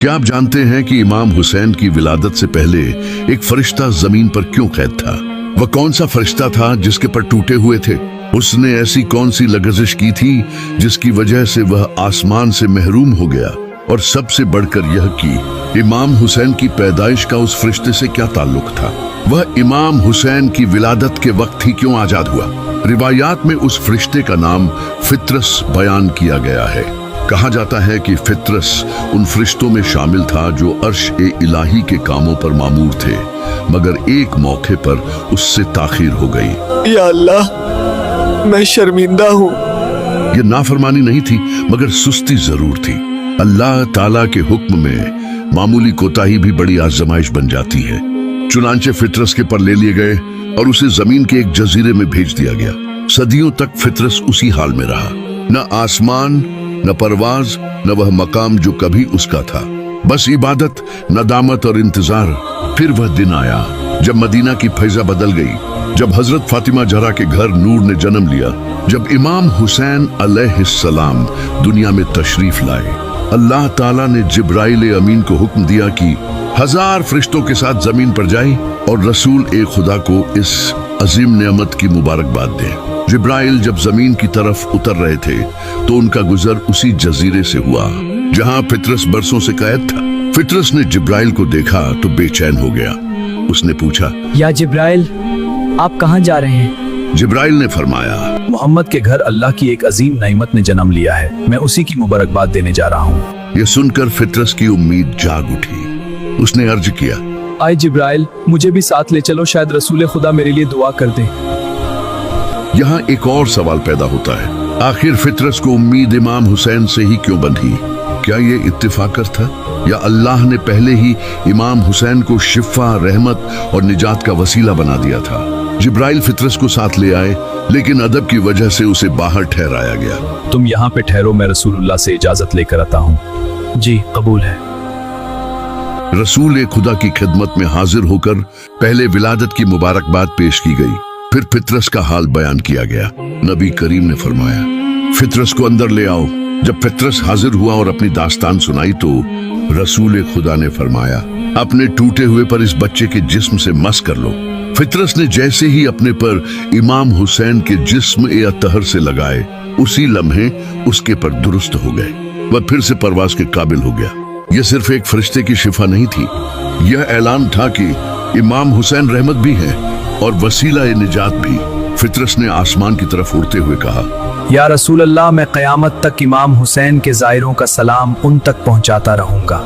क्या आप जानते हैं कि इमाम हुसैन की विलादत से पहले एक फरिश्ता जमीन पर क्यों कैद था? वह कौन सा फरिश्ता था जिसके पर टूटे हुए थे? उसने ऐसी कौन सी लग़ज़िश की थी जिसकी वजह से वह आसमान से महरूम हो गया? और सबसे बढ़कर यह कि इमाम हुसैन की पैदाइश का उस फरिश्ते से क्या ताल्लुक था? वह इमाम हुसैन की विलादत के वक्त ही क्यों आजाद हुआ? रिवायात में उस फरिश्ते का नाम फित्रस बयान किया गया है। कहा जाता है कि फित्रस उन फरिश्तों में शामिल था जो अर्श-ए-इलाही के कामों पर मामूर थे, मगर एक मौके पर उससे ताखीर हो गई। या अल्लाह, मैं शर्मिंदा हूँ। यह नाफरमानी नहीं थी, मगर सुस्ती जरूर थी। अल्लाह ताला के हुक्म में मामूली कोताही भी बड़ी आजमाइश बन जाती है। चुनांचे फित्रस के पर ले लिए गए और उसे जमीन के एक जजीरे में भेज दिया गया। सदियों तक फित्रस उसी हाल में रहा, न आसमान, न परवाज, न वह मकाम जो कभी उसका था। बस इबादत, नदामत और इंतजार। फिर वह दिन आया जब मदीना की फैजा बदल गई, जब हजरत फातिमा जहरा के घर नूर ने जन्म लिया, जब इमाम हुसैन अलैहिस्सलाम दुनिया में तशरीफ लाए। अल्लाह ताला ने जिब्राइल अमीन को हुक्म दिया कि 1000 फरिश्तों के साथ जमीन पर जाए और रसूल ए खुदा को इस अजीम नेमत की मुबारकबाद दे। जिब्राइल जब जमीन की तरफ उतर रहे थे तो उनका गुजर उसी जजीरे से हुआ जहां फित्रस बरसों से कैद था। फित्रस ने जिब्राइल को देखा तो बेचैन हो गया। उसने पूछा, या जिब्राइल, आप कहाँ जा रहे हैं? जिब्राइल ने फरमाया, मोहम्मद के घर अल्लाह की एक अजीम नेमत ने जन्म लिया है, मैं उसी की मुबारकबाद देने जा रहा हूँ। यह सुनकर फित्रस की उम्मीद जाग उठी। उसने अर्ज किया, आए जिब्राइल, मुझे भी साथ ले चलो, शायद रसूल खुदा मेरे लिए दुआ कर दे। यहाँ एक और सवाल पैदा होता है, आखिर फित्रस को उम्मीद इमाम हुसैन से ही क्यों बंधी? क्या ये इत्तेफाकर था या अल्लाह ने पहले ही इमाम हुसैन को शिफा, रहमत और निजात का वसीला बना दिया था? जिब्राइल फित्रस को साथ ले आए, लेकिन अदब की वजह से उसे बाहर ठहराया गया। तुम यहाँ पे ठहरो, मैं रसूलुल्लाह से इजाजत लेकर आता हूँ। जी कबूल है। रसूल खुदा की खिदमत में हाजिर होकर पहले विलादत की मुबारकबाद पेश की गई। फिर फित्रस का हाल बयान किया गया। नबी करीम ने फरमाया, फित्रस को अंदर ले आओ। जब फित्रस हाजिर हुआ और अपनी दास्तान सुनाई तो रसूल खुदा ने फरमाया, अपने टूटे हुए पर इस बच्चे के जिस्म से मस कर लो। फित्रस ने जैसे ही अपने पर इमाम हुसैन के जिस्म ए अतहर से लगाए, उसी लम्हे उसके पर दुरुस्त हो गए। वह फिर से परवाज के काबिल हो गया। यह सिर्फ एक फरिश्ते की शिफा नहीं थी, यह ऐलान था कि इमाम हुसैन रहमत भी है और वसीला ए निजात भी। फित्रस ने आसमान की तरफ उड़ते हुए कहा, या रसूल अल्लाह, मैं क़यामत तक इमाम हुसैन के ज़ायरों का सलाम उन तक पहुँचाता रहूँगा।